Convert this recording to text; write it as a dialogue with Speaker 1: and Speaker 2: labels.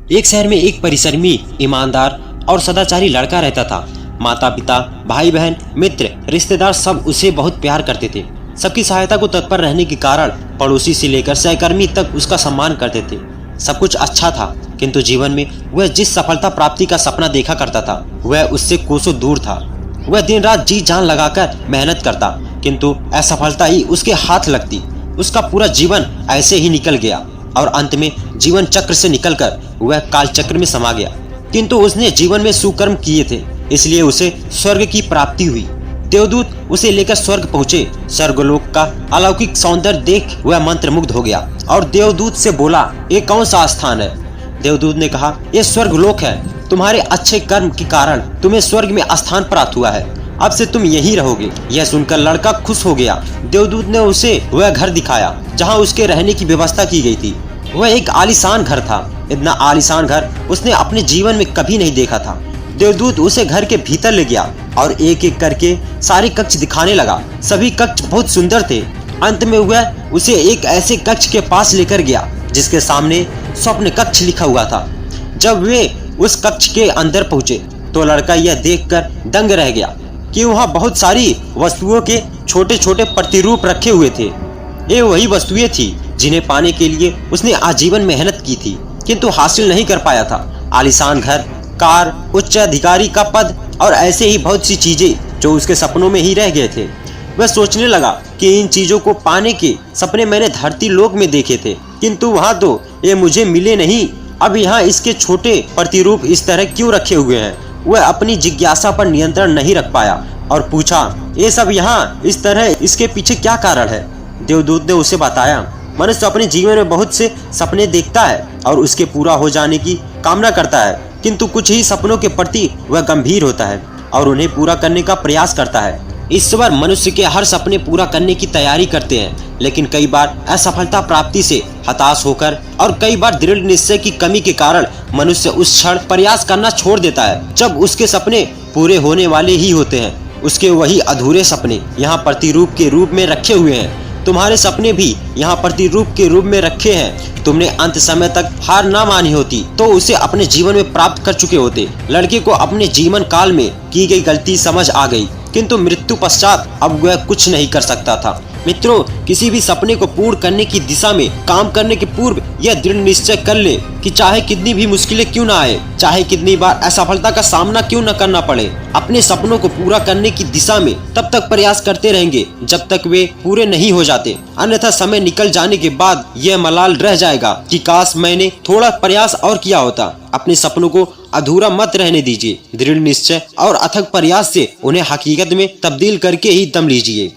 Speaker 1: एक शहर में एक परिश्रमी, ईमानदार और सदाचारी लड़का रहता था। माता पिता, भाई बहन, मित्र, रिश्तेदार सब उसे बहुत प्यार करते थे। सबकी सहायता को तत्पर रहने के कारण पड़ोसी से लेकर सहकर्मी तक उसका सम्मान करते थे। सब कुछ अच्छा था, किंतु जीवन में वह जिस सफलता प्राप्ति का सपना देखा करता था वह उससे कोसों दूर था। वह दिन रात जी जान लगाकर मेहनत करता, किंतु असफलता ही उसके हाथ लगती। उसका पूरा जीवन ऐसे ही निकल गया और अंत में जीवन चक्र से निकलकर वह काल चक्र में समा गया। किंतु उसने जीवन में सुकर्म किए थे, इसलिए उसे स्वर्ग की प्राप्ति हुई। देवदूत उसे लेकर स्वर्ग पहुँचे। स्वर्गलोक का अलौकिक सौंदर्य देख वह मंत्रमुग्ध हो गया और देवदूत से बोला, ये कौन सा स्थान है? देवदूत ने कहा, ये स्वर्गलोक है। तुम्हारे अच्छे कर्म के कारण तुम्हें स्वर्ग में स्थान प्राप्त हुआ है। अब से तुम यहीं रहोगे। यह सुनकर लड़का खुश हो गया। देवदूत ने उसे वह घर दिखाया जहाँ उसके रहने की व्यवस्था की गई थी। वह एक आलीशान घर था। इतना आलीशान घर उसने अपने जीवन में कभी नहीं देखा था। देवदूत उसे घर के भीतर ले गया और एक एक करके सारे कक्ष दिखाने लगा। सभी कक्ष बहुत सुंदर थे। अंत में वह उसे एक ऐसे कक्ष के पास लेकर गया जिसके सामने स्वप्न कक्ष लिखा हुआ था। जब वे उस कक्ष के अंदर पहुंचे तो लड़का यह देखकर दंग रह गया कि वहाँ बहुत सारी वस्तुओं के छोटे छोटे प्रतिरूप रखे हुए थे। ये वही वस्तुएं थी जिन्हें पाने के लिए उसने आजीवन मेहनत की थी, किंतु हासिल नहीं कर पाया था। आलीशान घर, कार, उच्च अधिकारी का पद और ऐसे ही बहुत सी चीजें जो उसके सपनों में ही रह गए थे। वह सोचने लगा कि इन चीजों को पाने के सपने मैंने धरती लोक में देखे थे, किंतु वहाँ तो ये मुझे मिले नहीं। अब यहाँ इसके छोटे प्रतिरूप इस तरह क्यों रखे हुए हैं? वह अपनी जिज्ञासा पर नियंत्रण नहीं रख पाया और पूछा, ये सब यहाँ इस तरह, इसके पीछे क्या कारण है? देवदूत ने उसे बताया, मनुष्य अपने जीवन में बहुत से सपने देखता है और उसके पूरा हो जाने की कामना करता है, किंतु कुछ ही सपनों के प्रति वह गंभीर होता है और उन्हें पूरा करने का प्रयास करता है। ईश्वर मनुष्य के हर सपने पूरा करने की तैयारी करते हैं, लेकिन कई बार असफलता प्राप्ति से हताश होकर और कई बार दृढ़ निश्चय की कमी के कारण मनुष्य उस क्षण प्रयास करना छोड़ देता है जब उसके सपने पूरे होने वाले ही होते हैं। उसके वही अधूरे सपने यहाँ प्रतिरूप के रूप में रखे हुए हैं। तुम्हारे सपने भी यहाँ प्रतिरूप के रूप में रखे हैं। तुमने अंत समय तक हार ना मानी होती तो उसे अपने जीवन में प्राप्त कर चुके होते। लड़के को अपने जीवन काल में की गई गलती समझ आ गई, किंतु मृत्यु पश्चात अब वह कुछ नहीं कर सकता था। मित्रों, किसी भी सपने को पूर्ण करने की दिशा में काम करने के पूर्व यह दृढ़ निश्चय कर ले कि चाहे कितनी भी मुश्किलें क्यों ना आए, चाहे कितनी बार असफलता का सामना क्यों न करना पड़े, अपने सपनों को पूरा करने की दिशा में तब तक प्रयास करते रहेंगे जब तक वे पूरे नहीं हो जाते। अन्यथा समय निकल जाने के बाद यह मलाल रह जाएगा कि काश मैंने थोड़ा प्रयास और किया होता। अपने सपनों को अधूरा मत रहने दीजिए। दृढ़ निश्चय और अथक प्रयास से उन्हें हकीकत में तब्दील करके ही दम लीजिए।